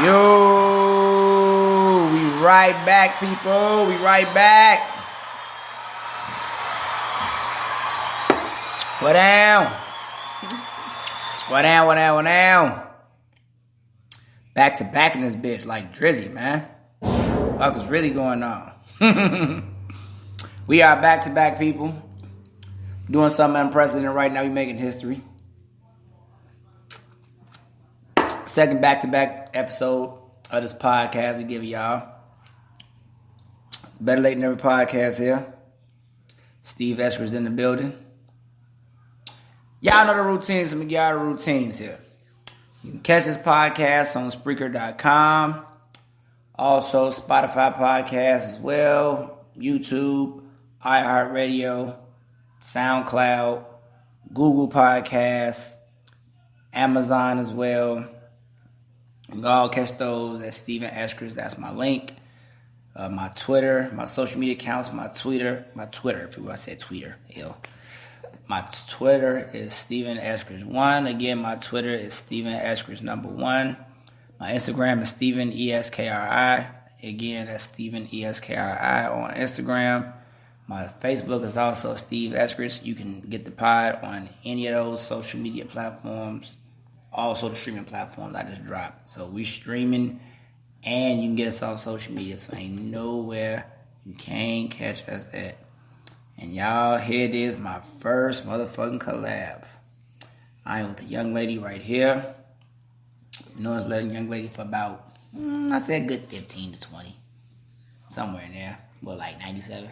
Yo, we right back, people. We right back. What down? What down? What down? What down? Back to back in this bitch like Drizzy, man. What was really going on? We are back to back, people. Doing something unprecedented right now. We making history. Second back-to-back episode of this podcast we give y'all. It's Better Late Than Never podcast here. Steve Esker's in the building. Y'all know the routines. Let me get all the routines here. You can catch this podcast on Spreaker.com. Also, Spotify podcast as well. YouTube, iHeartRadio, SoundCloud, Google Podcasts, Amazon as well. You can all catch those at Steven Esker's. That's my link. My Twitter, my social media accounts, my Twitter, if I said Twitter, hell. My Twitter is Steven Esker's 1. Again, my Twitter is Steven Esker's 1. My Instagram is Steven ESKRI. Again, that's Steven ESKRI on Instagram. My Facebook is also Steve Esker's. You can get the pod on any of those social media platforms. Also the streaming platforms I just dropped. So we streaming and you can get us on social media. So ain't nowhere you can't catch us at. And y'all, here it is, my first motherfucking collab. I am with a young lady right here. You know, I was letting a young lady for about, I said a good 15 to 20. Somewhere in there. What, like 97?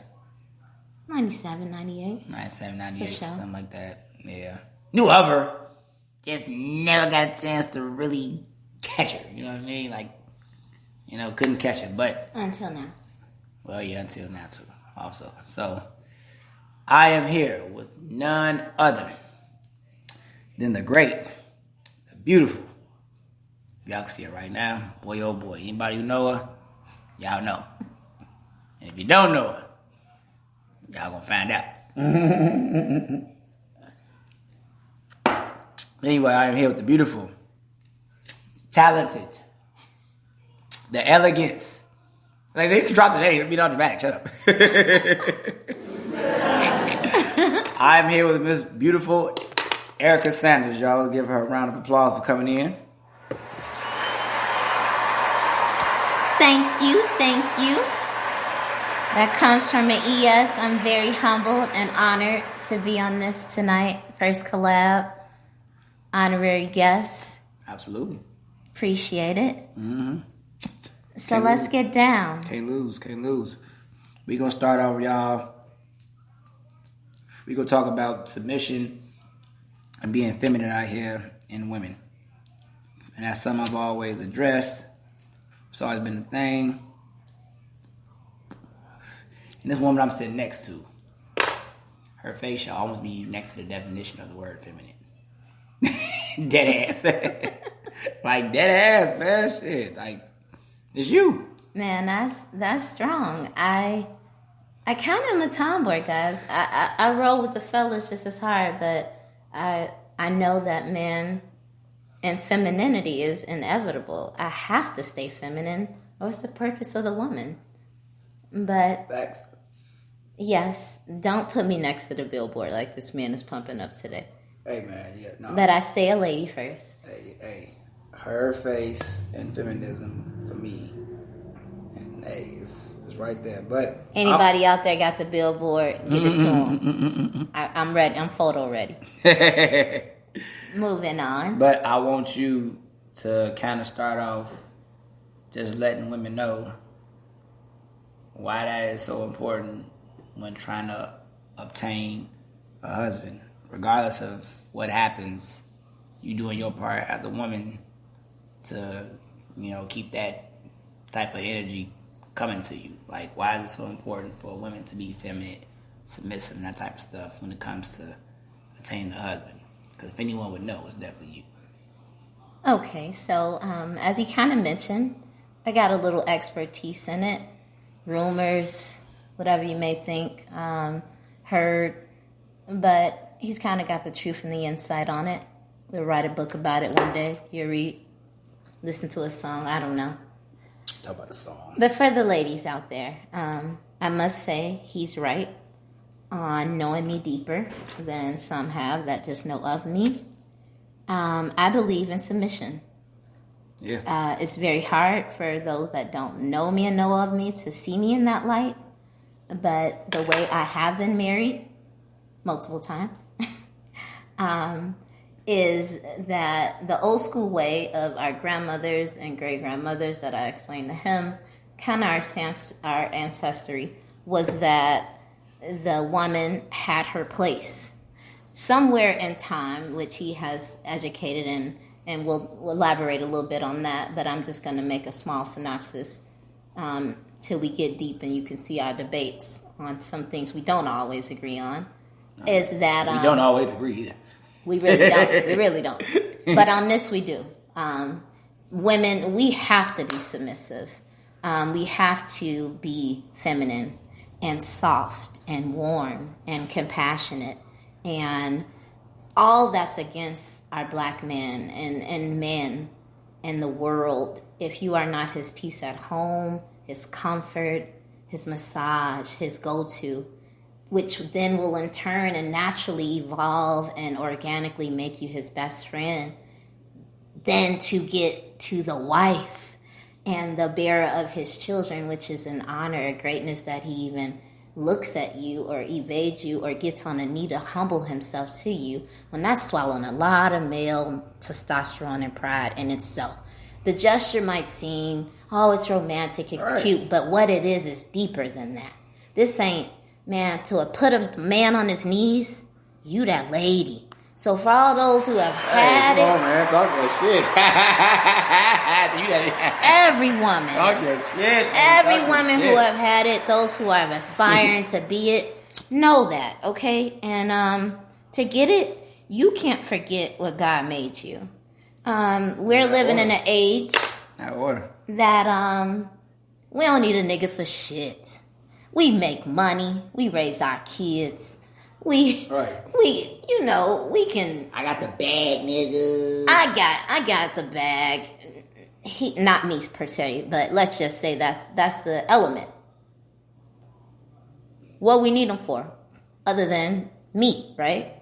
97, 98. 97, 98, for sure. Something like that. Yeah. Knew of her. Just never got a chance to really catch her. You know what I mean? Like, you know, couldn't catch her. But until now. Well, yeah, until now too. Also. So, I am here with none other than the great, the beautiful. Y'all can see her right now. Boy, oh boy. Anybody who know her, y'all know. And if you don't know her, y'all gonna find out. Anyway, I am here with the beautiful, talented, the elegance. Like, they can drop the name. It'll be not dramatic. Shut up. I am here with Miss Beautiful Erica Sanders. Y'all give her a round of applause for coming in. Thank you. That comes from an ES. I'm very humbled and honored to be on this tonight. First collab. Honorary guest. Absolutely. Appreciate it. Mm-hmm. So Can't let's lose. get down. Can't lose. We're going to start off, y'all. We're going to talk about submission and being feminine out here in women. And that's something I've always addressed. It's always been a thing. And this woman I'm sitting next to, her face should almost be next to the definition of the word feminine. Dead ass. Like, dead ass, man. Shit. Like, it's you. Man, that's strong. I kind of am a tomboy, guys. I roll with the fellas just as hard, but I know that man and femininity is inevitable. I have to stay feminine. What's the purpose of the woman? But Facts. yes, don't put me next to the billboard like this man is pumping up today. Hey, man, yeah, no. But I stay a lady first. Hey, her face and feminism for me, and hey, it's right there. But anybody out there got the billboard, give it to them. I'm ready. I'm photo ready. Moving on. But I want you to kind of start off just letting women know why that is so important when trying to obtain a husband. Regardless of what happens, you doing your part as a woman to, you know, keep that type of energy coming to you. Like, why is it so important for women to be feminine, submissive, and that type of stuff when it comes to attaining a husband? Because if anyone would know, it's definitely you. Okay, so as you kind of mentioned, I got a little expertise in it. Rumors, whatever you may think, heard, but he's kind of got the truth and the insight on it. We'll write a book about it one day. You'll read. listen to a song. I don't know. Talk about the song. But for the ladies out there, I must say he's right on knowing me deeper than some have that just know of me. I believe in submission. Yeah. It's very hard for those that don't know me and know of me to see me in that light. But the way I have been married multiple times is that the old school way of our grandmothers and great grandmothers that I explained to him, kind of our ancestry, was that the woman had her place. Somewhere in time, which he has educated in, and we'll elaborate a little bit on that, but I'm just going to make a small synopsis till we get deep and you can see our debates on some things we don't always agree on. Is that we don't always agree either. We really don't. We really don't. But on this we do. Women, we have to be submissive. We have to be feminine and soft and warm and compassionate. And all that's against our black men and men in the world. If you are not his peace at home, his comfort, his massage, his go-to, which then will in turn and naturally evolve and organically make you his best friend, then to get to the wife and the bearer of his children, which is an honor, a greatness that he even looks at you or evades you or gets on a knee to humble himself to you, when that's swallowing a lot of male testosterone and pride in itself. The gesture might seem, oh, it's romantic, it's cute, but what it is deeper than that. This ain't, man, to put a man on his knees, you that lady. So for all those who have had come on, man, talk that shit. Every woman. Talk that shit. Every woman who have had it, those who are aspiring to be it, know that, okay? And to get it, you can't forget what God made you. We're living in an age that we don't need a nigga for shit. We make money. We raise our kids. We can. I got the bag, nigga. I got the bag. Not me per se, but let's just say that's the element. What we need them for, other than meat, right?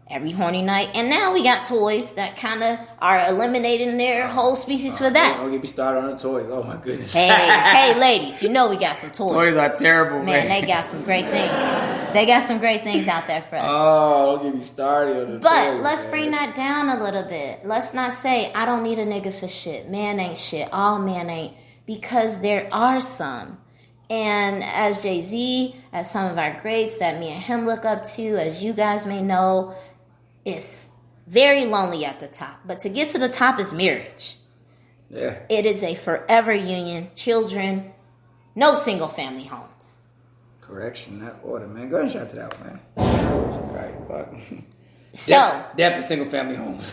Every horny night. And now we got toys that kind of are eliminating their whole species for that. Don't get me started on the toys. Oh, my goodness. Hey, ladies, you know we got some toys. Toys are terrible, man. They got some great things. They got some great things out there for us. Oh, don't get me started on the toys. But let's bring that down a little bit. Let's not say, I don't need a nigga for shit. Man ain't shit. All man ain't. Because there are some. And as Jay-Z, as some of our greats that me and him look up to, as you guys may know, it's very lonely at the top. But to get to the top is marriage. Yeah. It is a forever union. Children, no single family homes. Correction, that order, man. Go ahead and shout to that one, man. Right, fuck. So depths of single family homes.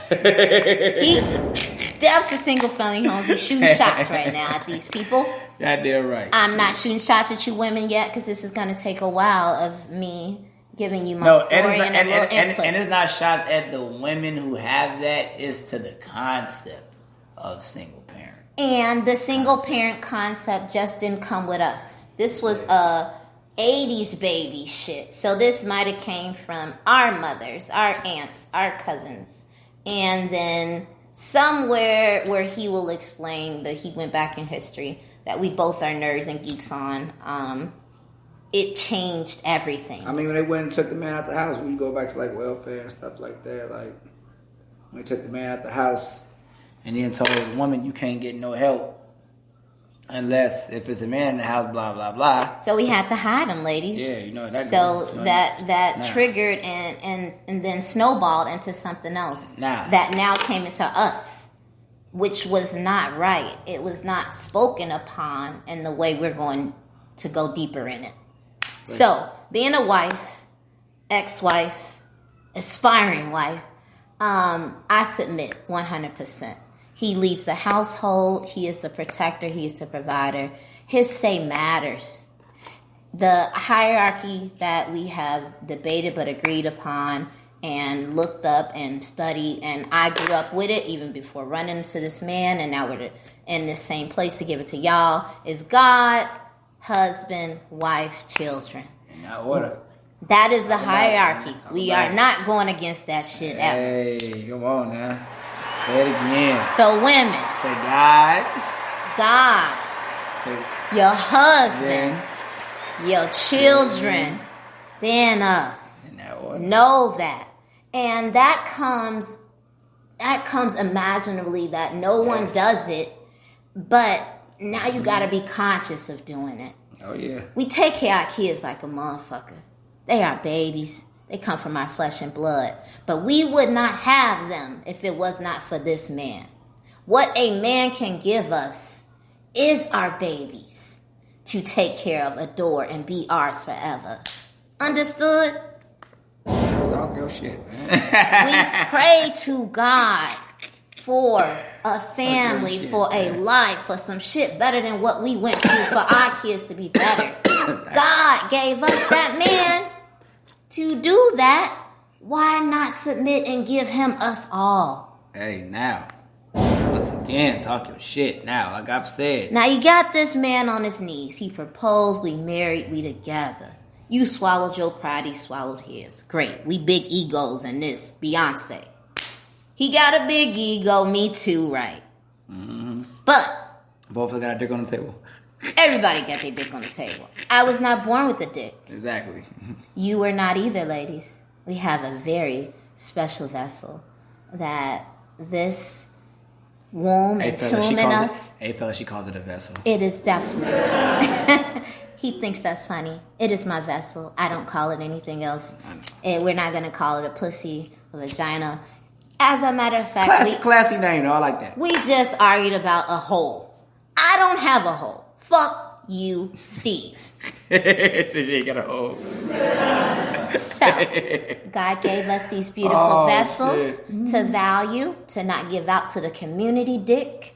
Depths of single family homes. He's shooting shots right now at these people. Goddamn right. I'm not shooting shots at you women yet because this is going to take a while of me giving you my story and a little input. And it's not shots at the women who have that. It's to the concept of single parent. And the single parent concept just didn't come with us. This was a 80s baby shit. So this might have came from our mothers, our aunts, our cousins. And then somewhere where he will explain that he went back in history that we both are nerds and geeks on, it changed everything. I mean, when they went and took the man out the house, when you go back to like welfare and stuff like that, like when they took the man out the house and then told the woman you can't get no help unless if it's a man in the house, blah blah blah. So we had to hide him, ladies. Yeah, you know that. So that triggered and then snowballed into something else. That now came into us, which was not right. It was not spoken upon in the way we're going to go deeper in it. So, being a wife, ex-wife, aspiring wife, I submit 100%. He leads the household. He is the protector. He is the provider. His say matters. The hierarchy that we have debated but agreed upon and looked up and studied, and I grew up with it even before running into this man, and now we're in this same place to give it to y'all, is God, husband, wife, children. In that order. That is the hierarchy. We are not going against that shit ever. Hey, come on now. Say it again. So women. Say God. Say your husband, your children, then us. In that order. Know that. And that comes imaginably that no one does it, but now you got to be conscious of doing it. Oh, yeah. We take care of our kids like a motherfucker. They are babies. They come from our flesh and blood. But we would not have them if it was not for this man. What a man can give us is our babies to take care of, adore, and be ours forever. Understood? Talk your shit, man. We pray to God for a family, for a life, for some shit better than what we went through, for our kids to be better. God gave us that man to do that. Why not submit and give him us all? Hey, now. Once again, talk your shit now, like I've said. Now you got this man on his knees. He proposed, we married, we together. You swallowed your pride, he swallowed his. Great. We big egos in this. Beyonce. He got a big ego, me too, right? Mm-hmm. But both of us got a dick on the table. Everybody got their dick on the table. I was not born with a dick. Exactly. You were not either, ladies. We have a very special vessel that this womb and tomb in us. Hey, fella, she calls it a vessel. It is definitely. He thinks that's funny. It is my vessel. I don't call it anything else. We're not going to call it a pussy, a vagina. As a matter of fact... Classy name, though. I like that. We just argued about a hole. I don't have a hole. Fuck you, Steve. Since you ain't got a hole. So, God gave us these beautiful vessels to value, to not give out to the community dick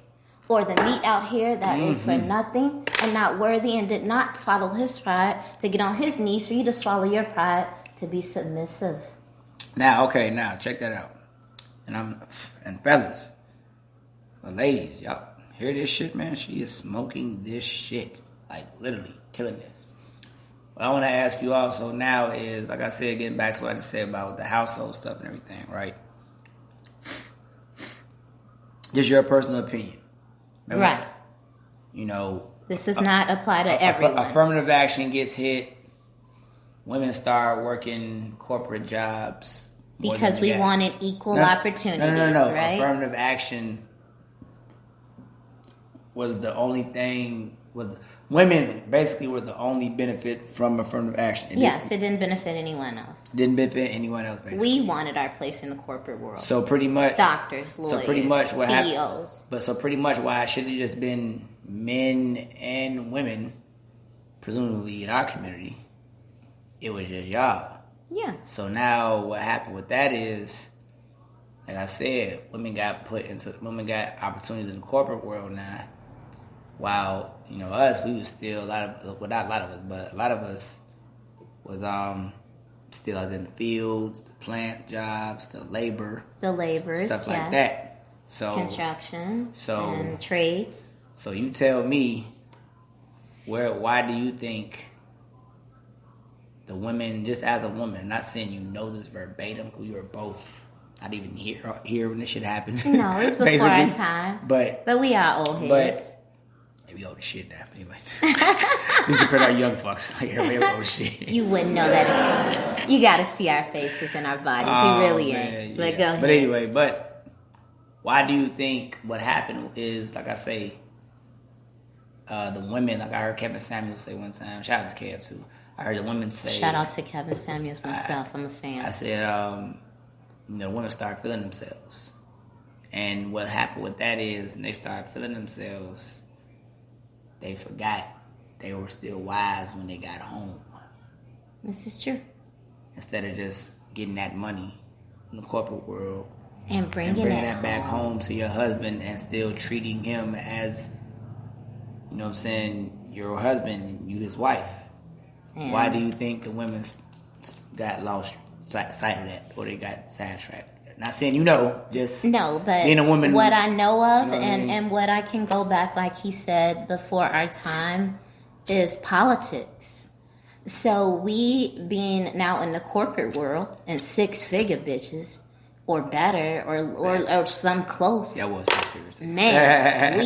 or the meat out here that is for nothing and not worthy and did not follow his pride to get on his knees for you to swallow your pride to be submissive. Now, check that out. And fellas, but ladies, y'all hear this shit, man? She is smoking this shit. Like, literally killing this. What I want to ask you also now is, like I said, getting back to what I just said about the household stuff and everything, right? Just your personal opinion. Remember, right. You know... This does not apply to everyone. Affirmative action gets hit. Women start working corporate jobs. Because we wanted equal opportunities, no. Right? Affirmative action was the only thing... Women basically were the only benefit from affirmative action. It didn't benefit anyone else. Didn't benefit anyone else, basically. We wanted our place in the corporate world. So pretty much... Doctors, lawyers, so pretty much what CEOs. So pretty much why it should have just been men and women, presumably in our community, it was just y'all. Yes. So now what happened with that is, like I said, women got opportunities in the corporate world now. While, us, we was still not a lot of us, but a lot of us was still out in the fields, the plant jobs, the laborers, stuff like that. So construction, and trades. So you tell me, why do you think the women, just as a woman, not saying you know this verbatim, who you were both not even here when this shit happened. No, it's before our time. But we are old heads. We old shit now, anyway. We compared our young fucks like everybody old shit. You wouldn't know that. You got to see our faces and our bodies. You really ain't. Yeah. Go ahead. But anyway, why do you think what happened is, like I say, the women, like I heard Kevin Samuels say one time, shout out to Kev too. I heard the women say... Shout out to Kevin Samuels myself. I'm a fan. I said, the women start feeling themselves. And what happened with that is, when they start feeling themselves... They forgot they were still wise when they got home. This is true. Instead of just getting that money in the corporate world and bringing that back home to your husband and still treating him as, your husband, you his wife. And why do you think the women got lost side of that, or they got sidetracked. Not saying just no, but being a woman. What I know of, and and what I can go back, like he said, before our time, is politics. So we being now in the corporate world and 6-figure bitches, or better, or some close. Yeah, was 6 figures. Man,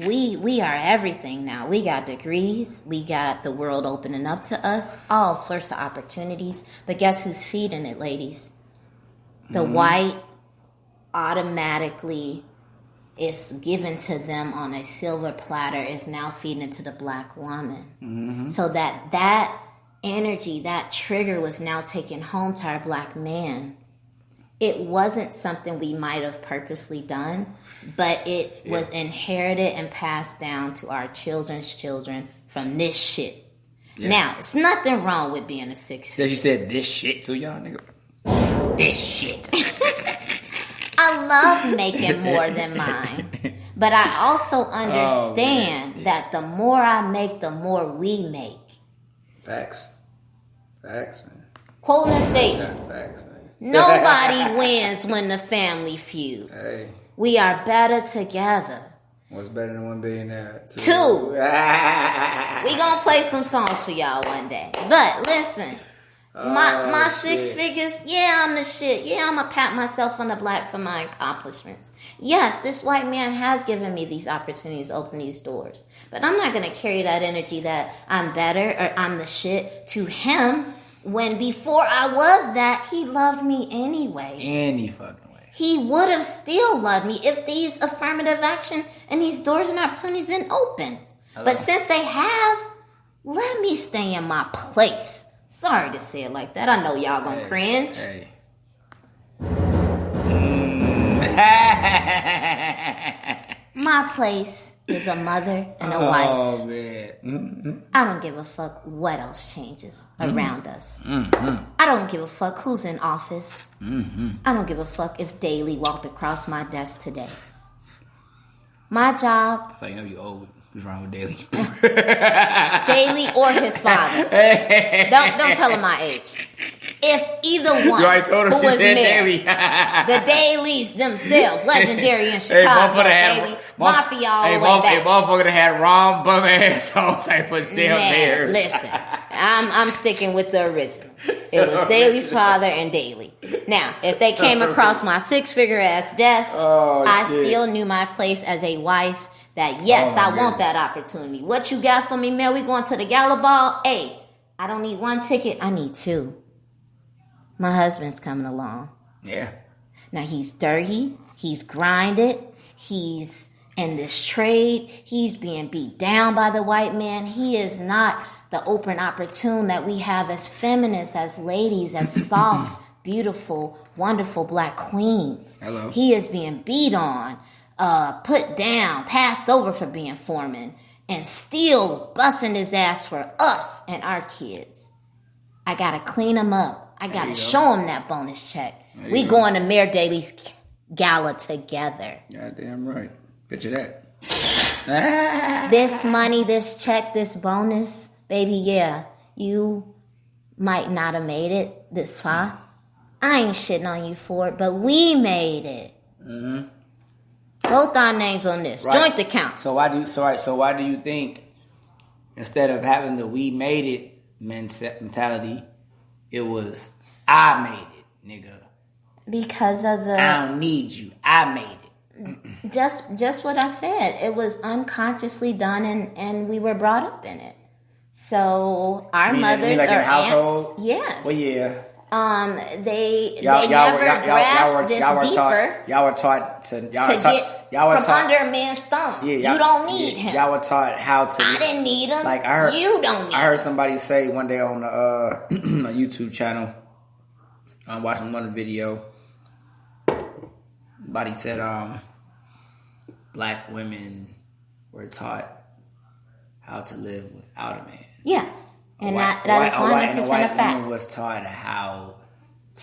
we are everything now. We got degrees. We got the world opening up to us. All sorts of opportunities. But guess who's feeding it, ladies? The white automatically is given to them on a silver platter is now feeding it to the black woman. So that energy, that trigger was now taken home to our black man. It wasn't something we might have purposely done, but it was inherited and passed down to our children's children from this shit. Yeah. Now, it's nothing wrong with being a 6 figure. So you said this shit to y'all, nigga. This shit. I love making more than mine. But I also understand that the more I make, the more we make. Facts, man. Quoting a statement. Facts, man. Nobody wins when the family feuds. Hey. We are better together. What's better than one billionaire? 2. We gonna play some songs for y'all one day. But listen, my 6 figures, I'm the shit. Yeah, I'm gonna pat myself on the back for my accomplishments. Yes, this white man has given me these opportunities, open these doors. But I'm not gonna carry that energy that I'm better or I'm the shit to him. When before I was that, he loved me anyway. Any fucking way. He would have still loved me if these affirmative action and these doors and opportunities didn't open. Hello. But since they have, let me stay in my place. Sorry to say it like that. I know y'all gonna cringe. Hey. My place is a mother and a wife. Oh, man. I don't give a fuck what else changes around us. I don't give a fuck who's in office. I don't give a fuck if Daly walked across my desk today. My job... That's how you know you old. What's wrong with Daly? Daly or his father. Don't tell him my age. If either one, you already told her who she was said married, the Dalys themselves, legendary in Chicago, baby, mafia all the way back. Hey, motherfucker that had wrong bum ass on type of damn there. Listen, I'm sticking with the original. It was Daly's father and Daly. Now, if they came across my 6-figure ass desk, I still knew my place as a wife. That yes, I want that opportunity. What you got for me, man? We going to the gala ball? Hey, I don't need 1 ticket. I need 2. My husband's coming along. Yeah. Now he's dirty. He's grinded. He's in this trade. He's being beat down by the white man. He is not the open opportune that we have as feminists, as ladies, as soft, beautiful, wonderful black queens. Hello. He is being beat on. Put down, passed over for being foreman, and still busting his ass for us and our kids. I gotta clean him up. I gotta show him that bonus check. We going to Mayor Daly's gala together. Goddamn right. Picture that. This money, this check, this bonus, baby, you might not have made it this far. I ain't shitting on you for it, but we made it. Mm-hmm. Both our names on this. Right. Joint account. So why do you think instead of having the we made it mentality, it was I made it, nigga? Because of the I don't need you. I made it. Just what I said. It was unconsciously done and we were brought up in it. So our mothers like or household? aunts. Yes. Well, yeah. They never grasped this deeper. Y'all were taught to under a man's thumb. Yeah, you don't need him. Y'all were taught how to. I didn't need him. Like I heard, you don't need. I heard somebody say one day on a YouTube channel. I'm watching one video. Somebody said, black women were taught how to live without a man. Yes. And that is 100% a fact. Woman was taught how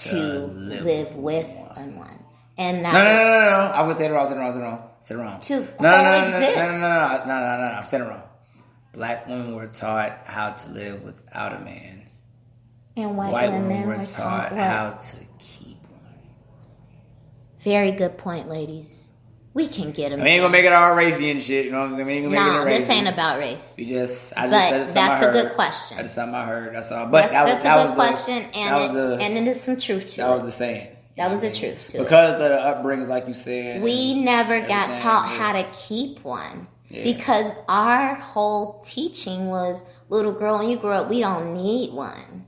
to live with one. And no. I would say it wrong. Said it wrong. To coexist. No. I said it wrong. Black women were taught how to live without a man. And white women women were were taught what? how to keep one. Very good point, ladies. We can get them. We ain't gonna make it all racy and shit. You know what I'm saying? We ain't gonna make it No, racy. this ain't about race. I just said But that's a good question. That's something I heard. That's all. But that's a good question, and there's some truth to it. That was the saying. That was the truth to it. Because of the upbringings, like you said. We never got taught how to keep one. Yeah. Because our whole teaching was, little girl, when you grow up, we don't need one.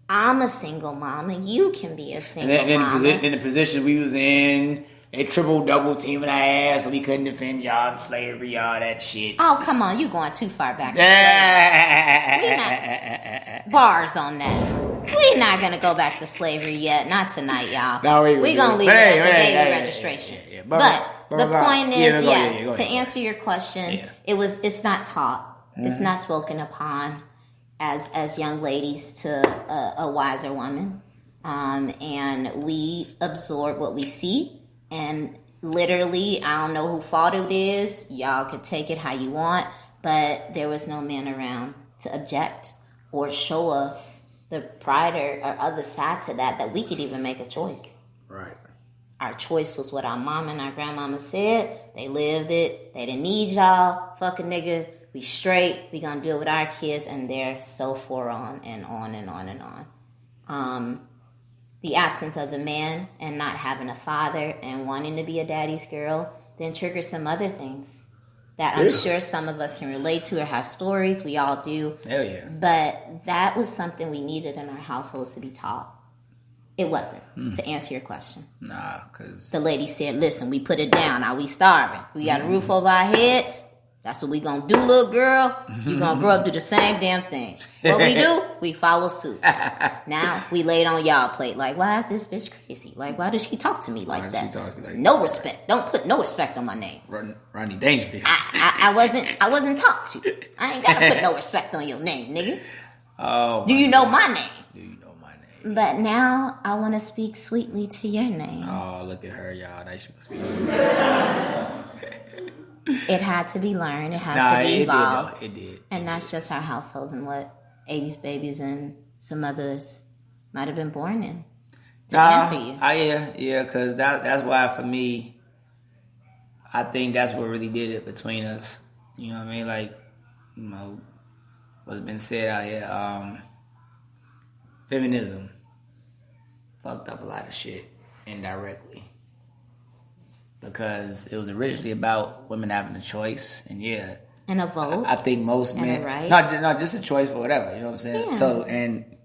I'm a single mom, and you can be a single mom. In the position we was in, they double teaming our ass, so we couldn't defend y'all and slavery, all that shit. Oh, come on, you going too far back. Bars on that. We're not going to go back to slavery yet. Not tonight, y'all. No, we're going to leave it at the baby registrations. Yeah. But the point is, yes, to answer your question, it's not taught. Mm-hmm. It's not spoken upon as young ladies to a wiser woman. And we absorb what we see. And literally, I don't know whose fault it is. Y'all can take it how you want. But there was no man around to object or show us the pride or other side to that we could even make a choice. Right. Our choice was what our mom and our grandmama said. They lived it. They didn't need y'all. Fuck a nigga. We straight. We gonna deal with our kids. And they're so far on and on and on and on. The absence of the man and not having a father and wanting to be a daddy's girl then triggers some other things that I'm sure some of us can relate to or have stories. We all do. Hell yeah. But that was something we needed in our households to be taught. It wasn't, to answer your question. Nah, because... The lady said, listen, we put it down. Now we starving. We got a roof over our head. That's what we gonna do, little girl. You gonna grow up do the same damn thing. What we do? We follow suit. Now we laid on y'all plate. Like, why is this bitch crazy? Like, why does she talk to me like that? No respect. Don't put no respect on my name. Rodney Dangerfield. I wasn't taught to. I ain't gotta put no respect on your name, nigga. Oh. Do you know my name? Do you know my name? But now I want to speak sweetly to your name. Oh, look at her, y'all. Now she can speak sweetly. It had to be learned. It has to be evolved. It did. And that's just our households and what 80s babies and some others might have been born in. To answer you. Yeah, because that's why for me, I think that's what really did it between us. You know what I mean? Like, you know, what's been said out here, feminism fucked up a lot of shit indirectly. Because it was originally about women having a choice, and and a vote. I think most men, right. not just a choice for whatever, you know what I'm saying. Yeah. So, and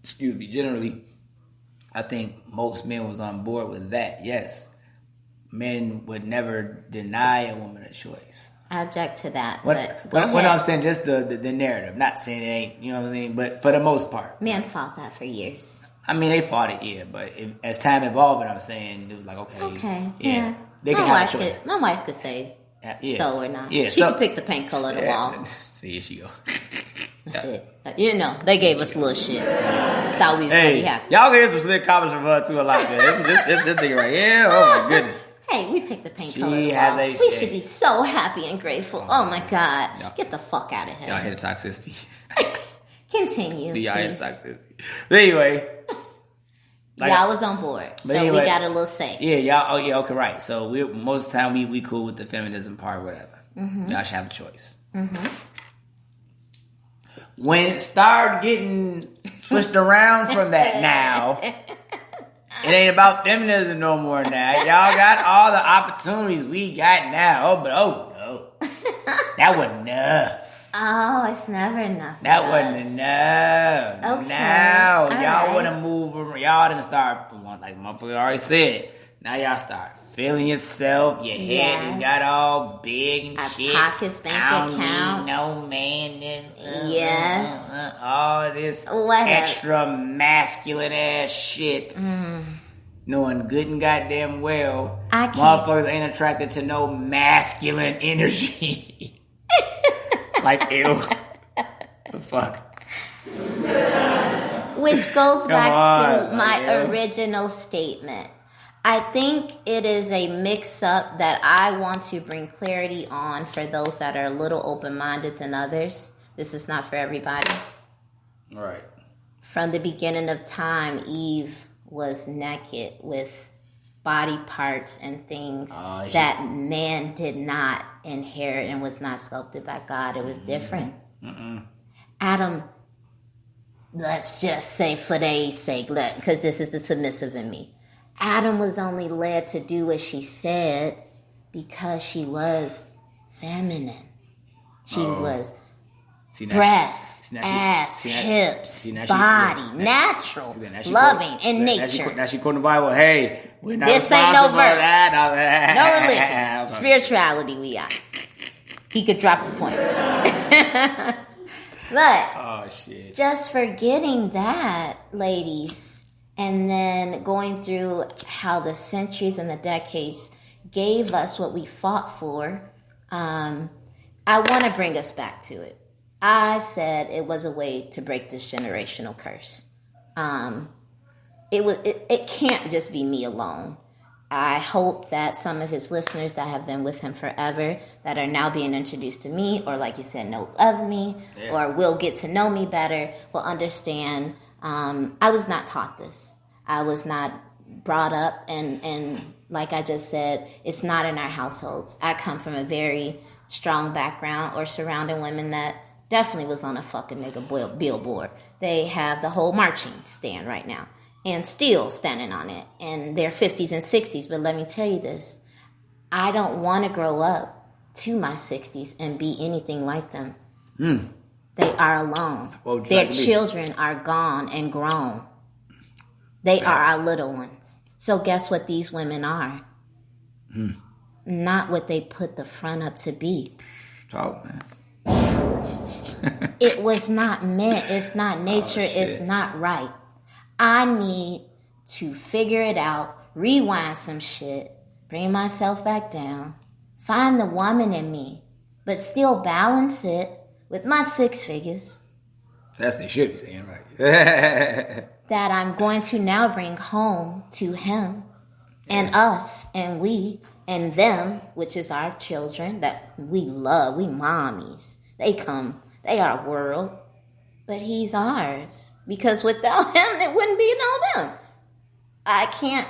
generally, I think most men was on board with that. Yes, men would never deny a woman a choice. I object to that. What I'm saying, just the narrative. Not saying it ain't, you know what I'm saying, but for the most part, men fought that for years. I mean, they fought it, but as time evolved, I'm saying it was like okay, yeah. They can have a choice. My wife could say so or not. Yeah, she could pick the paint color of the wall. See, here she go. That's it. You know, they gave us a little shit. Thought we was going to be happy. Y'all can hear some slick comments from her too a lot. This thing right here. Oh my goodness. Hey, we picked the paint color of the wall. We should be so happy and grateful. Oh my God. Get the fuck out of here. Y'all hear the toxicity. Continue. Y'all hear the toxicity. But anyway. Y'all was on board, so anyway, we got a little say. Yeah, y'all. Oh, yeah, okay, right. So most of the time we cool with the feminism part, whatever. Mm-hmm. Y'all should have a choice. Mm-hmm. When it started getting switched around from that, now it ain't about feminism no more. Now y'all got all the opportunities we got now. Oh no, that wasn't enough. Oh, it's never enough. That wasn't enough. Okay. Now, y'all want to move around. Y'all didn't start, like motherfucker already said. Now y'all start feeling yourself. Your head you got all big and our shit. Pockets, bank accounts. No man. Yes. All this extra masculine ass shit. Knowing good and goddamn well, motherfuckers ain't attracted to no masculine energy. Like, ew. The fuck? Which goes back to my original statement. I think it is a mix-up that I want to bring clarity on for those that are a little open-minded than others. This is not for everybody. Right. from the beginning of time, Eve was naked with body parts and things that man did not inherit and was not sculpted by God. It was different. Adam, let's just say for their sake, because this is the submissive in me, Adam was only led to do what she said because she was feminine. She was breasts, ass, hips, body, natural, loving, in nature. Now she quoting the Bible. Hey, we're not this ain't no verse. That. No religion. Spirituality we are. He could drop a point. But just forgetting that, ladies, and then going through how the centuries and the decades gave us what we fought for, I want to bring us back to it. I said it was a way to break this generational curse. It can't just be me alone. I hope that some of his listeners that have been with him forever, that are now being introduced to me, or like you said, know of me, or will get to know me better, will understand. I was not taught this. I was not brought up, and like I just said, it's not in our households. I come from a very strong background or surrounding women that definitely was on a fucking nigga billboard. They have the whole marching stand right now and still standing on it in their 50s and 60s. But let me tell you this. I don't want to grow up to my 60s and be anything like them. They are alone. Their children are gone and grown. They are our little ones. So guess what these women are? Not what they put the front up to be. Talk, man. It was not meant. It's not nature. It's not right. I need to figure it out, rewind some shit, bring myself back down, find the woman in me, but still balance it with my 6 figures. That's what they should be saying, right? That I'm going to now bring home to him and us and we and them, which is our children that we love. We mommies. They are world, but he's ours. Because without him, there wouldn't be no them. I can't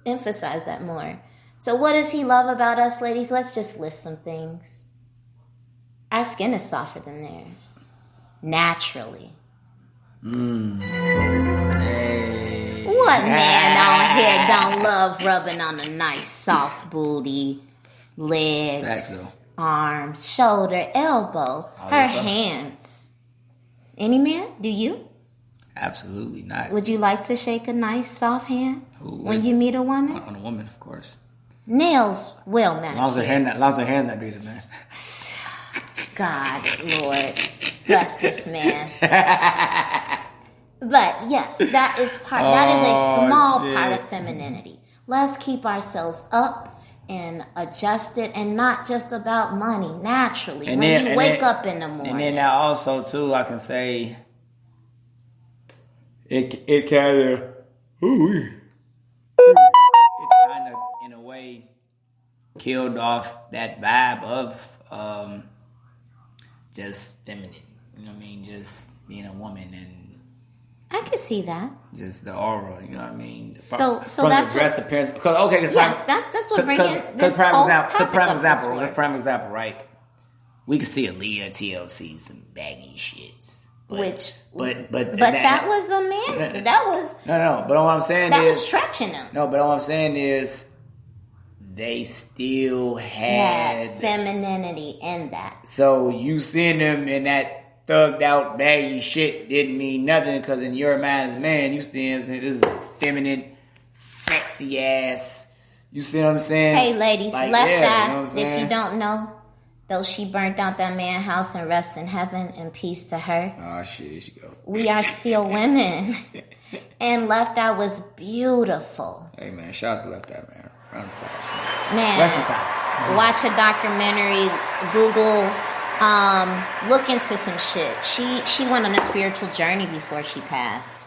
emphasize that more. So what does he love about us, ladies? Let's just list some things. Our skin is softer than theirs. Naturally. Hey. What man on here don't love rubbing on a nice soft booty, legs, arms, shoulder, elbow, her hands? Any man? Do you? Absolutely not. Would you like to shake a nice soft hand when you meet a woman? On a woman, of course. Nails well manicured. As long as her hair not big, man. God, Lord, bless this man. But yes, that is a small part of femininity. Let's keep ourselves up and adjusted, and not just about money. Naturally, when you wake up in the morning. And then now also too, I can say it kind of in a way killed off that vibe of just feminine. You know what I mean? Just being a woman and I can see that. Just the aura, you know what I mean? So that's the dress appearance. Because that's what bringing this whole topic up this prime example, right? We could see Aaliyah TLC some baggy shits. But that was a man's. That was no. But all I'm saying that is was stretching them. No, but all I'm saying is they still had femininity in that. So you seeing them in that thugged out baggy shit didn't mean nothing, because in your mind as a man, you still saying this is a feminine, sexy ass. You see what I'm saying? Hey, ladies, left eye. You know if you don't know, though she burnt out that man house and rests in heaven, and peace to her. Oh shit, here she go. We are still women, and left eye was beautiful. Hey man, shout out to left eye, man. Round of applause, man. Man, rest in power. Watch a documentary. Google. Look into some shit. She went on a spiritual journey before she passed.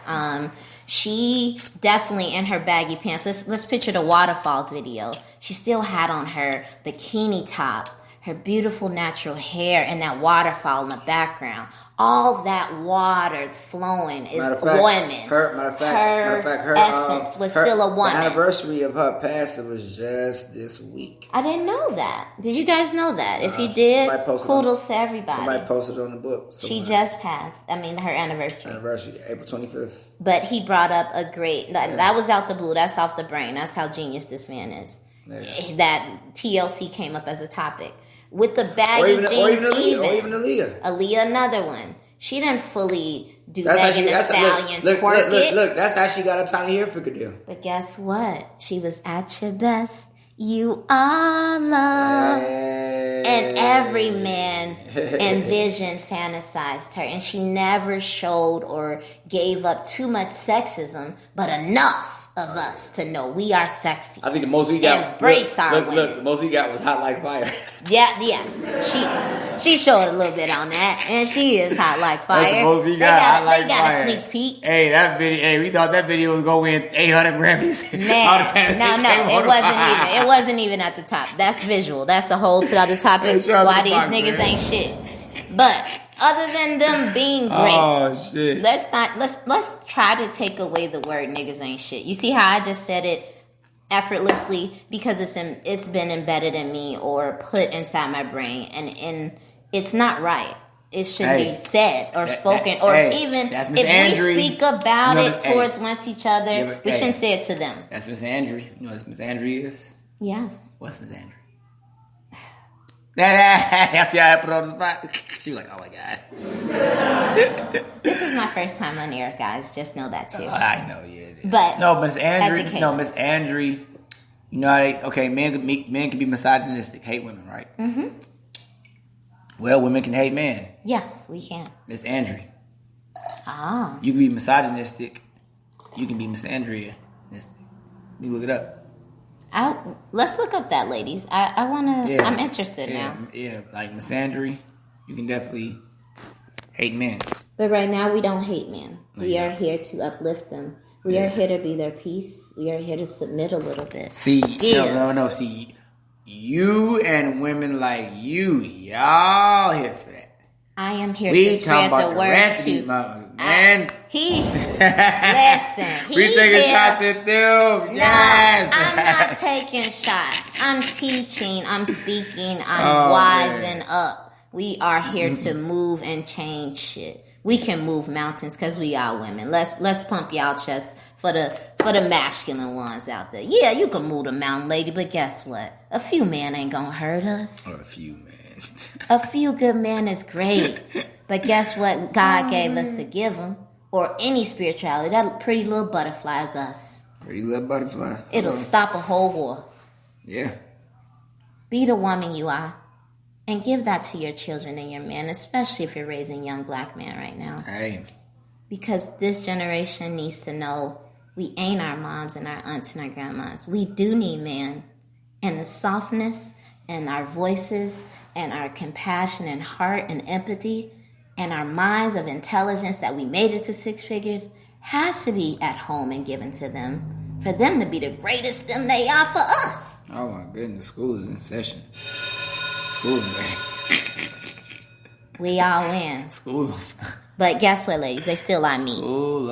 She definitely in her baggy pants. Let's picture the waterfalls video. She still had on her bikini top, her beautiful natural hair, and that waterfall in the background. All that water flowing is a woman. Her essence was still a woman. The anniversary of her passing was just this week. I didn't know that. Did you guys know that? If you did, kudos to everybody. Somebody posted on the book. She just passed. I mean, her anniversary. April 25th. But he brought up a great... That was out the blue. That's off the brain. That's how genius this man is. Yeah. That TLC came up as a topic. With the baggy jeans, or even Aaliyah. Aaliyah, another one. She didn't fully do Megan Thee Stallion twerk it. Look, that's how she got a Tiny Hilfiger deal. But guess what? She was at your best. You are love. And every man envisioned, fantasized her. And she never showed or gave up too much sexism, but enough of us to know we are sexy. I think the most we got... Embrace our women. Look, the most we got was Hot Like Fire. Yes. She showed a little bit on that, and she is hot like fire. That's the most we got. They got a sneak peek. Hey, that video. Hey, we thought that video was going to win 800 Grammys. Man, no, it wasn't even at the top. That's visual. That's a whole other topic. Why these niggas ain't shit. But other than them being great, oh shit. Let's try to take away the word niggas ain't shit. You see how I just said it effortlessly because it's been embedded in me or put inside my brain, and it's not right. It should be said or spoken, even if we speak about it towards each other, we shouldn't say it to them. That's Miss Andrew. You know what Miss Andrew is? Yes. What's Miss Andrew? That's how I put her on the spot. She was like, "Oh my god." This is my first time on air, guys. Just know that too. I know, yeah. It is. But Miss Andrew. No, Miss Andrew. You know how men can be misogynistic, hate women, right? Mm-hmm. Well, women can hate men. Yes, we can. Miss Andrew. Ah. You can be misogynistic. You can be Miss Andrea. You look it up. Let's look up that, ladies. I want to. Yeah, I'm interested now. Yeah, like Miss Andrew, you can definitely hate men. But right now, we don't hate men. We are here to uplift them. We are here to be their peace. We are here to submit a little bit. See, no. See, you and women like y'all here for that. I am here to spread the word to man. Listen. We taking shots at them. Yes. I'm not taking shots. I'm teaching. I'm speaking. I'm wising up. We are here to move and change shit. We can move mountains because we are women. Let's pump y'all chests for the masculine ones out there. Yeah, you can move the mountain, lady, but guess what? A few men ain't gonna hurt us. A few men. A few good men is great. But guess what God gave us to give them? Or any spirituality. That pretty little butterfly is us. Pretty little butterfly. It'll stop a whole war. Yeah. Be the woman you are. And give that to your children and your men, especially if you're raising young black men right now. Hey. Because this generation needs to know we ain't our moms and our aunts and our grandmas. We do need men. And the softness and our voices and our compassion and heart and empathy and our minds of intelligence that we made it to six figures has to be at home and given to them for them to be the greatest them they are for us. Oh my goodness, school is in session. School, man. We all win. School. But guess what, ladies? They still like me. School.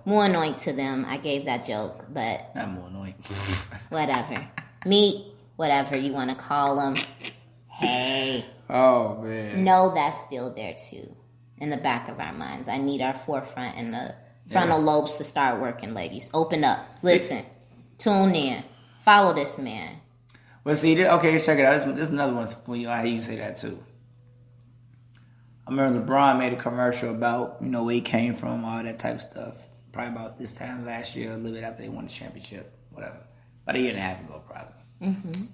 More annoying to them. I gave that joke, but not more annoying. Whatever. Meat, whatever you want to call them. Hey. Oh, man. Know that's still there, too. In the back of our minds. I need our forefront and the frontal lobes to start working, ladies. Open up. Listen. Tune in. Follow this man. Well, see, okay, check it out. This is another one for you. I hear you say that, too. I remember LeBron made a commercial about, where he came from, all that type of stuff. Probably about this time last year, a little bit after they won the championship, whatever. About a year and a half ago, probably. Mm-hmm.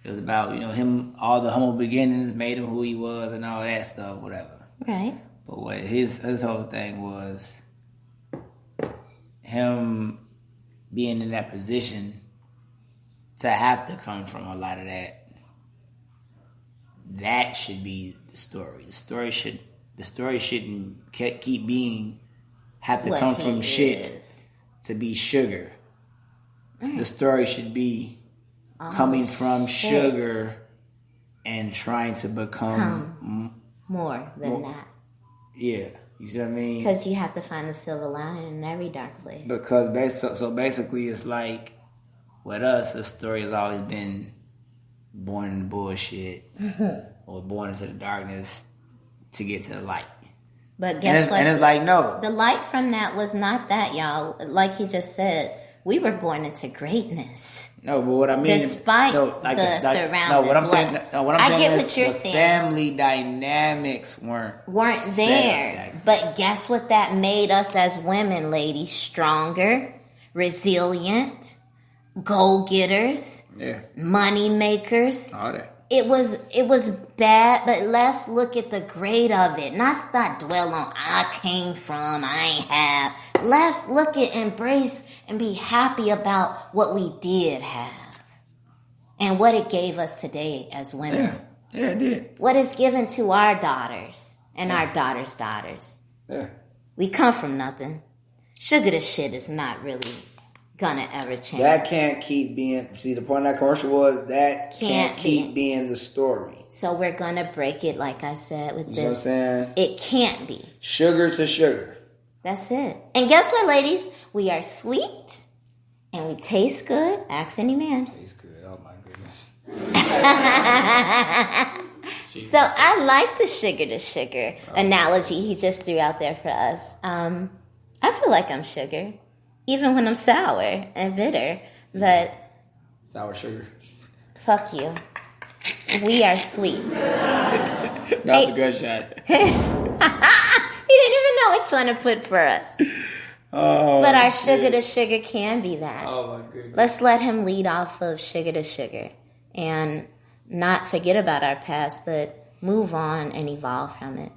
It was about, him, all the humble beginnings made him who he was and all that stuff, whatever. Right. But what his whole thing was him being in that position to have to come from a lot of that. That should be the story. The story shouldn't keep being have to come from shit to be sugar. Right. The story should be coming from sugar and trying to become more than that. Yeah, you see what I mean? Because you have to find the silver lining in every dark place. Because basically, it's like with us, the story has always been born in the bullshit or born into the darkness to get to the light. But guess what? And it's like, no. The light from that was not that, y'all. Like he just said, we were born into greatness. No, but what I mean, despite the surroundings. No, what I'm saying, I get what you're saying. Family dynamics weren't there. But guess what? That made us as women, ladies, stronger, resilient, go-getters, money makers. All that. It was bad, but let's look at the great of it. Let's not dwell on I came from, I ain't have. Let's look at, embrace, and be happy about what we did have. And what it gave us today as women. Yeah, it did. What is given to our daughters and our daughters' daughters. Yeah. We come from nothing. Sugar to shit is not really gonna ever change. That can't keep being. See, the point of that commercial was that can't keep being the story. So we're gonna break it, like I said, with you this. Know what I'm saying? It can't be sugar to sugar. That's it. And guess what, ladies? We are sweet and we taste good. Ask any man. Taste good. Oh my goodness. So I like the sugar to sugar analogy he just threw out there for us. I feel like I'm sugar. Even when I'm sour and bitter. But sour sugar. Fuck you. We are sweet. That's a good shot. He didn't even know which one to put for us. Oh, but our sugar to sugar can be that. Oh, my goodness. Let's let him lead off of sugar to sugar. And not forget about our past, but move on and evolve from it.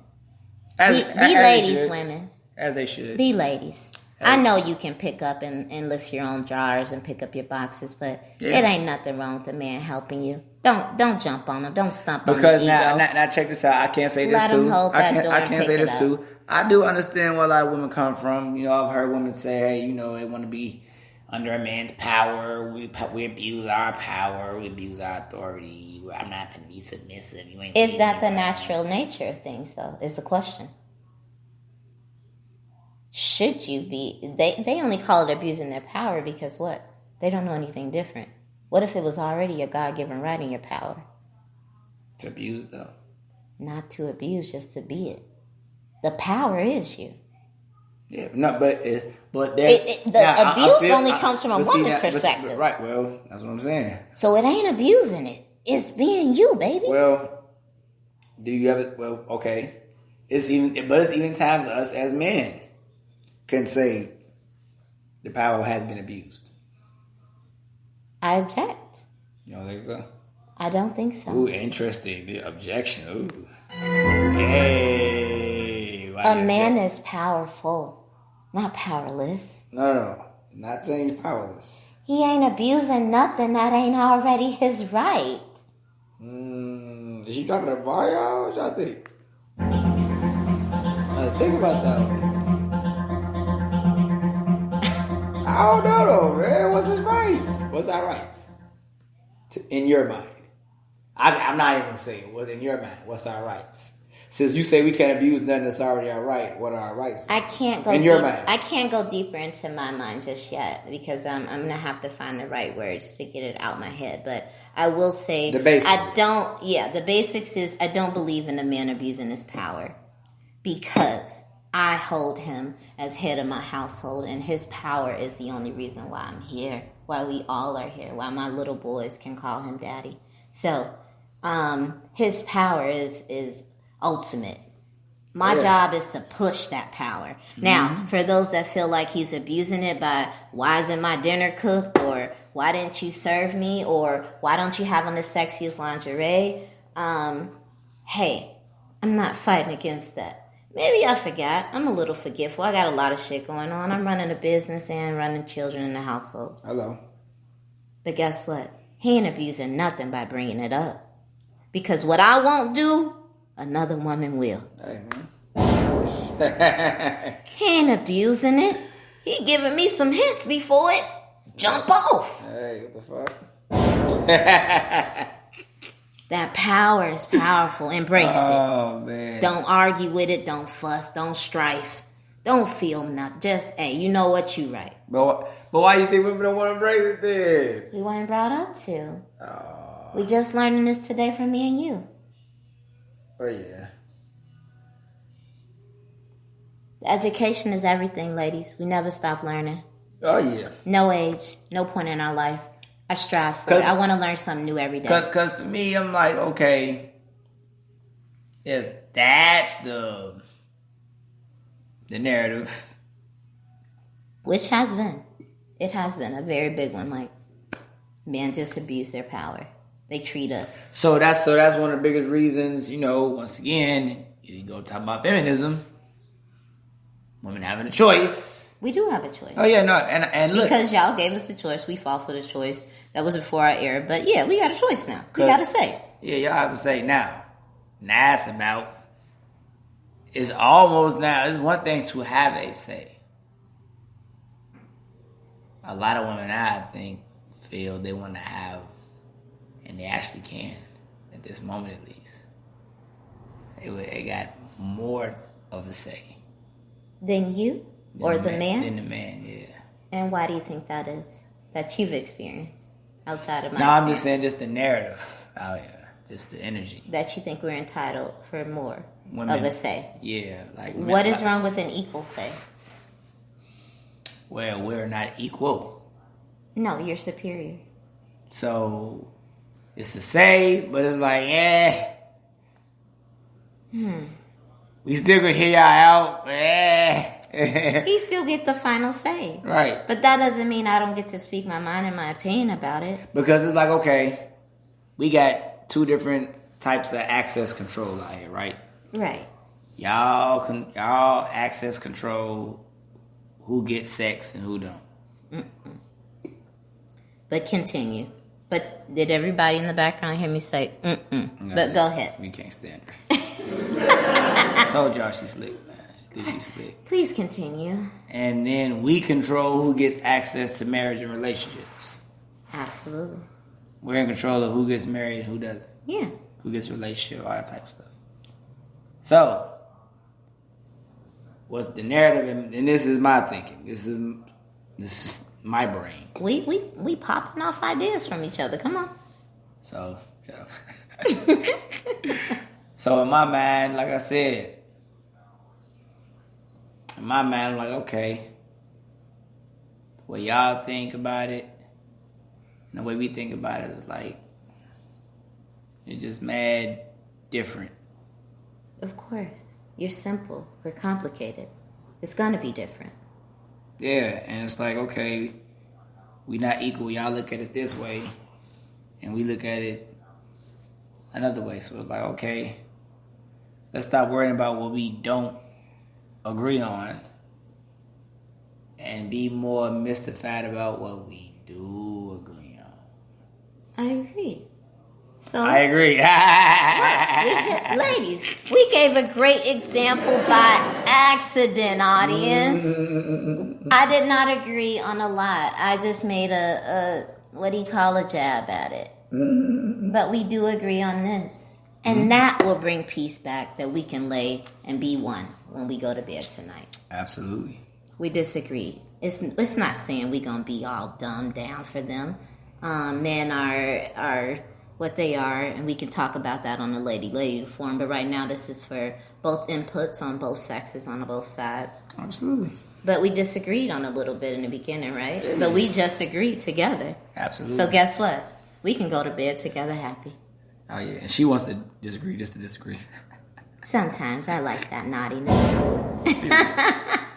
Be ladies, women. As they should. Be ladies. I know you can pick up and lift your own drawers and pick up your boxes, but it ain't nothing wrong with a man helping you. Don't jump on him. Don't stomp on his ego. Because now check this out. I can't say this Let him too. hold that door I and can't pick say it this up. too. I do understand where a lot of women come from. You know, I've heard women say, hey, you know, they want to be under a man's power. We abuse our power. We abuse our authority. I'm not going to be submissive. You ain't. Is that the natural nature of things, though? Is the question. Should you be? They only call it abusing their power because what? They don't know anything different. What if it was already your God-given right in your power? To abuse it, though. Not to abuse, just to be it. The power is you. Yeah, but abuse only comes from a woman's perspective. Right, well, that's what I'm saying. So it ain't abusing it. It's being you, baby. Well, do you have it? Well, okay. It's even times us as men can say the power has been abused. I object. You don't think so? I don't think so. Ooh, interesting. The objection. Ooh. Hey. A man is powerful, not powerless. No. Not saying he's powerless. He ain't abusing nothing that ain't already his right. Is she dropping a bar, y'all? What y'all think? Think about that one. I don't know though, man. What's his rights? What's our rights? In your mind. I'm not even going to say it. What's in your mind? What's our rights? Since you say we can't abuse nothing that's already our right, what are our rights? I can't go in your mind. I can't go deeper into my mind just yet because I'm going to have to find the right words to get it out my head. But I will say the basics. The basics is I don't believe in a man abusing his power because I hold him as head of my household, and his power is the only reason why I'm here, why we all are here, why my little boys can call him daddy. So, his power is ultimate. My job is to push that power. Mm-hmm. Now, for those that feel like he's abusing it by why isn't my dinner cooked, or why didn't you serve me, or why don't you have on the sexiest lingerie? Hey, I'm not fighting against that. Maybe I forgot. I'm a little forgetful. I got a lot of shit going on. I'm running a business and running children in the household. Hello. But guess what? He ain't abusing nothing by bringing it up. Because what I won't do, another woman will. Hey, man. He ain't abusing it. He giving me some hints before it jump off. Hey, what the fuck? That power is powerful. Embrace it. Oh, man. Don't argue with it. Don't fuss. Don't strife. Don't feel nothing. Just, hey, you know what you right. But why you think women don't want to embrace it then? We weren't brought up to. Oh. We just learning this today from me and you. Oh, yeah. Education is everything, ladies. We never stop learning. Oh, yeah. No age, no point in our life. I strive for it. I want to learn something new every day. Because for me, I'm like, okay, if that's the narrative. Which has been. It has been a very big one. Like, men just abuse their power. They treat us. So that's one of the biggest reasons, once again, you go talk about feminism, women having a choice. We do have a choice. Oh, yeah, no, and look. Because y'all gave us a choice. We fought for the choice. That was before our era. But, yeah, we got a choice now. We got to say. Yeah, y'all have to say now. Now it's about, it's almost now, it's one thing to have a say. A lot of women, I think, feel they want to have, and they actually can, at this moment at least. They got more of a say. Than you? Or the man? Than the man, yeah. And why do you think that is? That you've experienced outside of my No, I'm just saying just the narrative out here. Just the energy. That you think we're entitled for more Women, of a say. Yeah. Like what is wrong with an equal say? Well, we're not equal. No, you're superior. So, it's a say, but it's like, we still gonna hear y'all out, He still get the final say. Right. But that doesn't mean I don't get to speak my mind and my opinion about it. Because it's like, okay, we got two different types of access control out here, right? Right. Y'all access control who gets sex and who don't. Mm-mm. But continue. But did everybody in the background hear me say, mm-mm? No, but go ahead. We can't stand her. I told y'all she's slick, man. She's slick. Please continue. And then we control who gets access to marriage and relationships. Absolutely. We're in control of who gets married and who doesn't. Yeah. Who gets a relationship, all that type of stuff. So, what the narrative, and this is my thinking. This is my brain. We popping off ideas from each other. Come on. So, shut up. So in my mind, like I said, I'm like, okay, the way y'all think about it, and the way we think about it is like, it's just mad different. Of course. You're simple. We're complicated. It's going to be different. Yeah, and it's like, okay, we not equal. Y'all look at it this way, and we look at it another way. So it's like, okay, let's stop worrying about what we don't agree on and be more mystified about what we do agree on. I agree. So I agree. Ladies, we gave a great example by accident, audience. I did not agree on a lot. I just made a what do you call a jab at it. But we do agree on this. And that will bring peace back that we can lay and be one when we go to bed tonight. Absolutely. We disagree. It's not saying we're going to be all dumbed down for them. Men are what they are, and we can talk about that on the lady forum. But right now, this is for both inputs on both sexes, on both sides. Absolutely. But we disagreed on a little bit in the beginning, right? But we just agreed together. Absolutely. So guess what? We can go to bed together happy. Oh, yeah. And she wants to disagree just to disagree. Sometimes I like that naughtiness.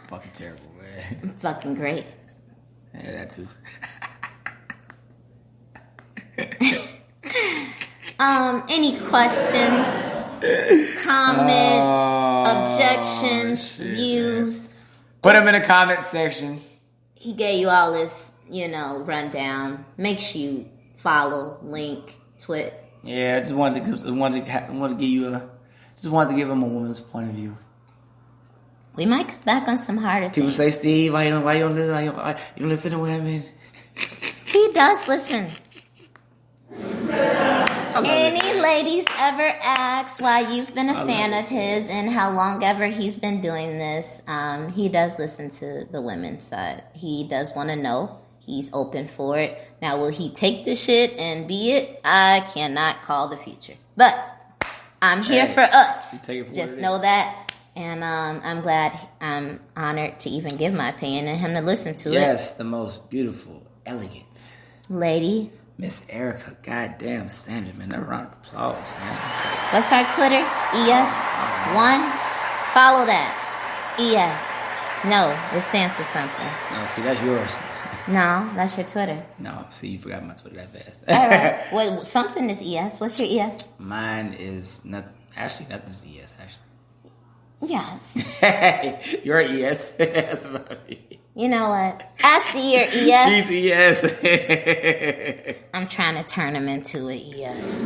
Fucking terrible, man. Fucking great. Yeah, that too. Any questions, comments, objections, views? Put them in the comment section. He gave you all this, rundown. Make sure you follow, link, tweet. Yeah, I just wanted to give him a woman's point of view. We might come back on some harder People things. say, Steve, why you don't listen? You don't listen to women. He does listen. I Any ladies ever asked why you've been a fan of his and how long ever he's been doing this, he does listen to the women's side. He does want to know. He's open for it. Now, will he take the shit and be it? I cannot call the future. But I'm here for us. Just know that. And I'm glad, I'm honored to even give my opinion and him to listen to it. Yes, the most beautiful, elegant lady. Miss Erica, goddamn standard, man. That round of applause, man. What's our Twitter? ES1. Follow that. ES. No, it stands for something. No, see, that's yours. No, that's your Twitter. No, see, you forgot my Twitter that fast. All right. Well, something is ES. What's your ES? Mine is nothing. Actually, nothing's ES, actually. Yes. You're ES. That's about me. You know what? I see your ES. She's ES. I'm trying to turn him into an ES.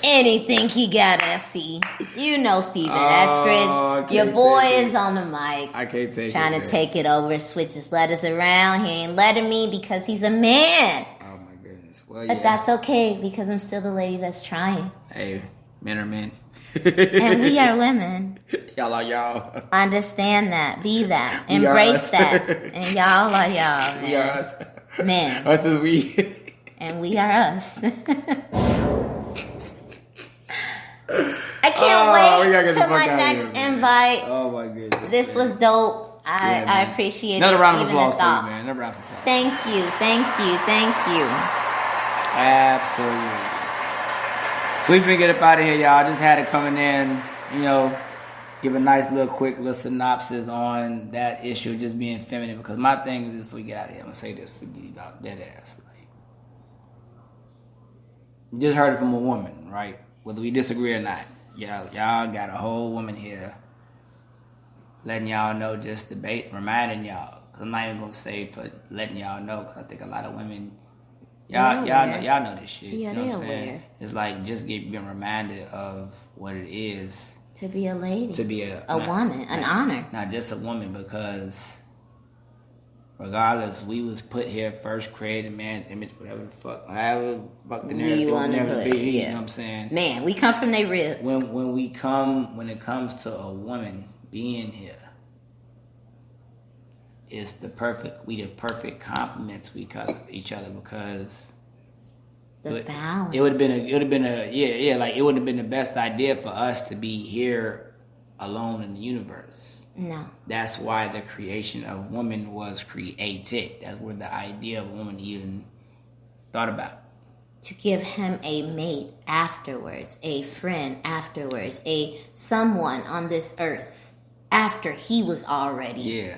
Anything he got SC. You know Steven Eskridge. Your boy is on the mic. I can't take trying to take it over, switch his letters around. He ain't letting me because he's a man. Oh my goodness. Well, but that's okay because I'm still the lady that's trying. Hey, men are men. And we are women. Y'all are y'all. Understand that. Be that. Embrace that. And y'all are y'all, man. We are us. Men. Us is we. And we are us. I can't wait to my next invite. Oh my goodness. This was dope. I appreciate Another it. Round of even applause the for thought. you, man. Another round of applause. Thank you. Absolutely. So we finna get up out of here, y'all. I just had it coming in, give a nice quick little synopsis on that issue, just being feminine. Because my thing is, before we get out of here, I'm gonna say this for you about dead ass. Like, just heard it from a woman, right? Whether we disagree or not, y'all got a whole woman here letting y'all know, just debate, reminding y'all. Because I'm not even gonna say for letting y'all know, because I think a lot of women. Y'all know this shit. Yeah, you know what I'm saying? aware. It's like just being reminded of what it is to be a lady, to be a woman, an honor. Not just a woman, because regardless, we was put here first, created man's image, whatever the fuck, however fuck the narrative will never be. You know what I'm saying? Man, we come from their rib. When it comes to a woman being here, it's the perfect compliments we cut each other, because balance. It would have been the best idea for us to be here alone in the universe. No. That's why the creation of woman was created. That's where the idea of woman even thought about. To give him a mate afterwards, a friend afterwards, a someone on this earth after he was already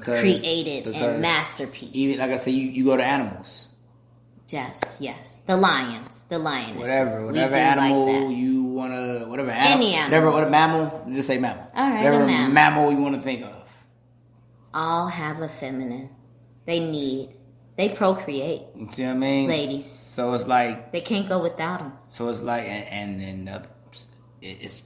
created and masterpiece. Even like I said, you go to animals. Yes. The lions, the lionesses. Whatever animal you wanna, whatever animal, any animal, whatever mammal, just say mammal. All right, whatever a mammal you want to think of. All have a feminine. They procreate. You see what I mean? Ladies. So it's like they can't go without them. So it's like, and then it's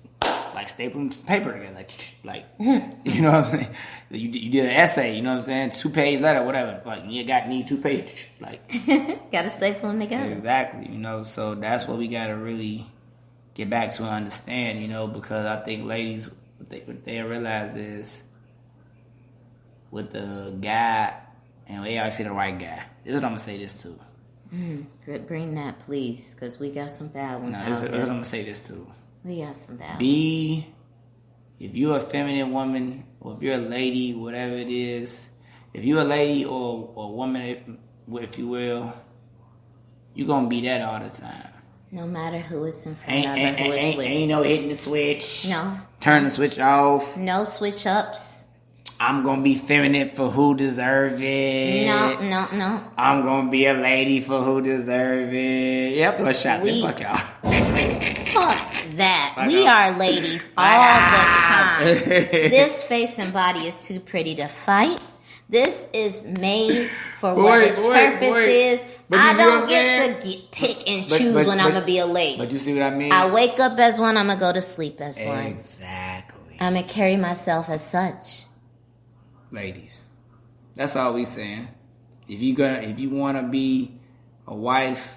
like stapling paper together, like you know what I'm saying? You did an essay, you know what I'm saying? 2-page letter, whatever. Like you need 2 pages, like gotta staple them together. Exactly, So that's what we gotta really get back to and understand, because I think ladies, what they realize is with the guy, and they always say the right guy. This is what I'm gonna say this too. Bring that, please, because we got some bad ones. This is what I'm gonna say this too. We got some bad ones. If you're a feminine woman, or if you're a lady, whatever it is, if you're a lady or a woman, if you will, you're gonna be that all the time. No matter who it's in front of or who it's with. Ain't no hitting the switch. No. Turn the switch off. No switch ups. I'm gonna be feminine for who deserve it. No. I'm gonna be a lady for who deserve it. Yep, let's shot this. Fuck y'all. Fuck that. We are ladies all the time. This face and body is too pretty to fight. This is made for what its purpose is. I don't get to pick and choose when I'm going to be a lady. But you see what I mean? I wake up as one, I'm going to go to sleep as one. Exactly. I'm going to carry myself as such. Ladies, that's all we saying. If you want to be a wife,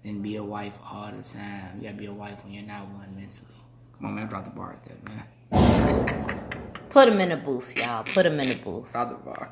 than be a wife all the time. You gotta be a wife when you're not one mentally. Come on, man, drop the bar at that, man. Put him in a booth, y'all. Put him in a booth. Drop the bar.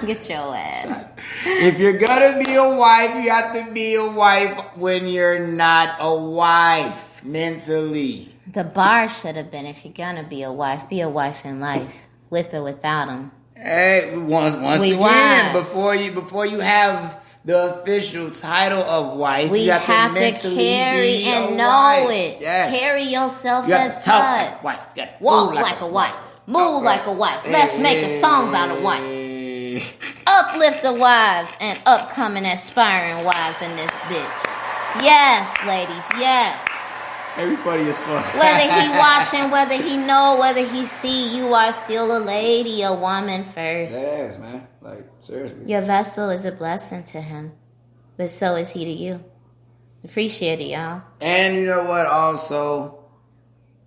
Get your ass. If you're gonna be a wife, you have to be a wife when you're not a wife mentally. The bar should have been, if you're gonna be a wife in life, with or without him. Hey, once again, before you have the official title of wife, we you have to carry and know it. Yes. Carry yourself as such. Like a wife. Walk like a wife. Move like a wife. Let's make a song about a wife. Uplift the wives and upcoming aspiring wives in this bitch. Yes, ladies, yes. Every funny as fuck. Whether he watching, whether he know, whether he see, you are still a lady, a woman first. Yes, man. Like, seriously. Your vessel is a blessing to him, but so is he to you. Appreciate it, y'all. And you know what? Also,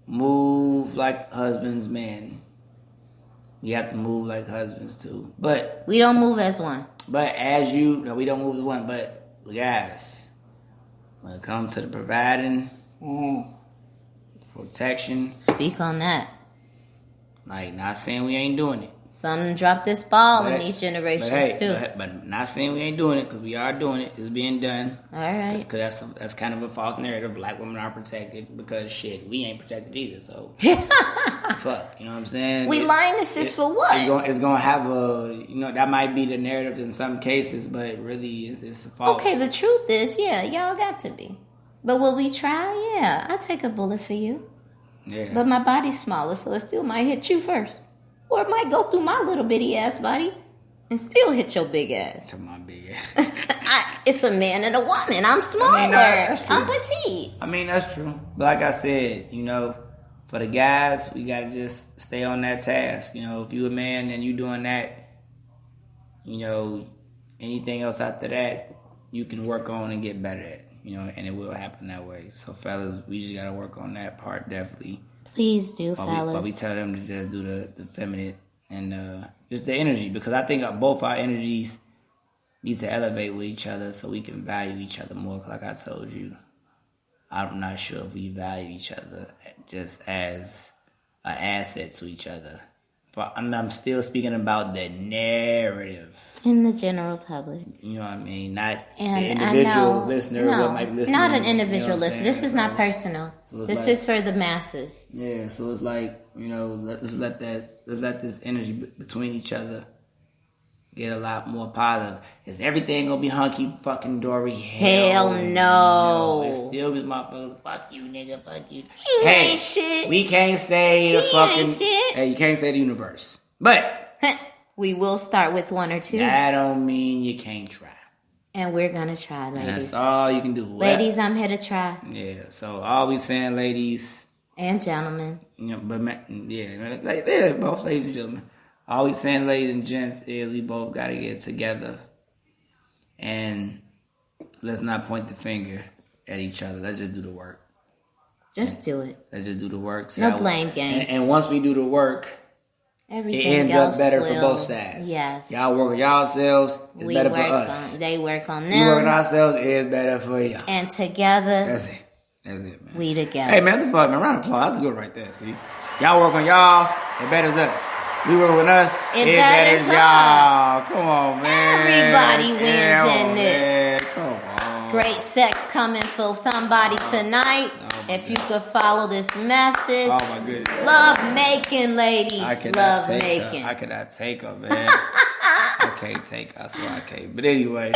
move like husbands, man. You have to move like husbands too. But we don't move as one. But we don't move as one. But guys, when it comes to the providing, protection. Speak on that. Like, not saying we ain't doing it. Some drop this ball in these generations too. But not saying we ain't doing it, because we are doing it. It's being done. All right. Because that's kind of a false narrative. Black women are protected because shit, we ain't protected either. So fuck, you know what I'm saying? We lionesses for what? It's gonna have that might be the narrative in some cases, but really it's false. Okay, the truth is, yeah, y'all got to be. But will we try? Yeah, I'll take a bullet for you. Yeah. But my body's smaller, so it still might hit you first. Or it might go through my little bitty ass body and still hit your big ass. To my big ass. It's a man and a woman. I'm smaller. That's true. I'm petite. I mean, that's true. But like I said, for the guys, we got to just stay on that task. If you a man and you doing that, anything else after that, you can work on and get better at. And it will happen that way. So, fellas, we just got to work on that part, definitely. Please do, fellas. But we tell them to just do the feminine and just the energy. Because I think both our energies need to elevate with each other so we can value each other more. Like I told you, I'm not sure if we value each other just as an asset to each other. I'm still speaking about the narrative. In the general public. You know what I mean? Not the individual listener what might be listening. Not an individual listener. This is not personal. So this is for the masses. Yeah, so it's like, let's let this energy between each other get a lot more positive. Is everything gonna be hunky fucking dory? Hell no. It still be motherfuckers. Fuck you, nigga. Fuck you. He ain't shit. We can't say the fucking. Hey, you can't say the universe, but. We will start with one or two. That don't mean you can't try. And we're going to try, ladies. And that's all you can do. Ladies, I'm here to try. Yeah, so all we saying, ladies. And gentlemen. Both ladies and gentlemen. All we saying, ladies and gents, is we both got to get together. And let's not point the finger at each other. Let's just do the work. Just do it. Let's just do the work. No blame games. And once we do the work, everything it ends up better for both sides. Yes. Y'all work on yourselves, it's better for us. They work on them. We work on ourselves, it's better for y'all. And together, that's it, man. We together. Hey, man, what the fuck, man? Round of applause. That's good right there, see? Y'all work on y'all, it betters us. We work with us, it betters y'all. Come on, man. Everybody wins in this. Come on. Great sex coming for somebody tonight. If you could follow this message. Oh, my goodness. Love making, ladies. Love making. I cannot take her, man. I can't take her. I swear I can't. But anyway,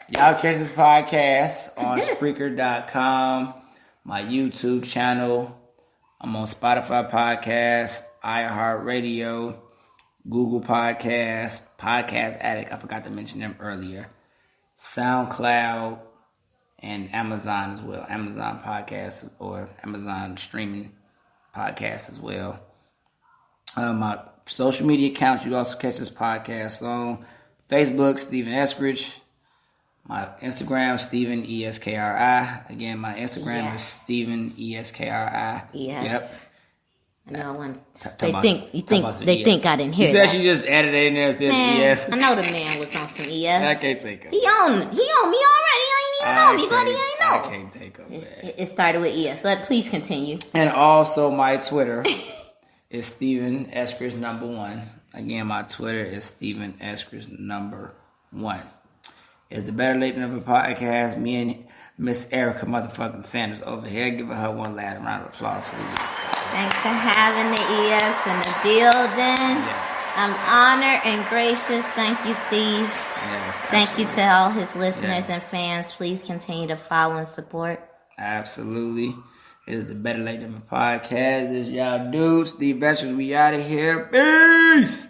y'all catch this podcast on Spreaker.com, my YouTube channel. I'm on Spotify Podcast, iHeartRadio, Google Podcast, Podcast Addict. I forgot to mention them earlier. SoundCloud. And Amazon as well. Amazon podcasts or Amazon streaming podcasts as well. My social media accounts, you also catch this podcast on Facebook, Stephen Eskridge. My Instagram, Stephen ESKRI. Again, my Instagram is Stephen ESKRI. Yes. Yep. I know one. They think I didn't hear that. You said she just added it in there and said ES. I know the man was on some ES. I can't take her. He on me already. I ain't even know told me, but he ain't know. I can't take him back. It started with ES. Please continue. And also my Twitter is Steven Eskridge #1. Again, my Twitter is Steven Eskridge #1. It's the Better Late Than Never podcast. Me and Miss Erica motherfucking Sanders over here. Give her one last round of applause for you. Thanks for having the ES in the building. Yes. I'm honored and gracious. Thank you, Steve. Yes. Thank you to all his listeners Yes. and fans. Please continue to follow and support. Absolutely. It is the Better Late Than Never podcast. This is y'all dudes. Steve Eskridge. We out of here. Peace.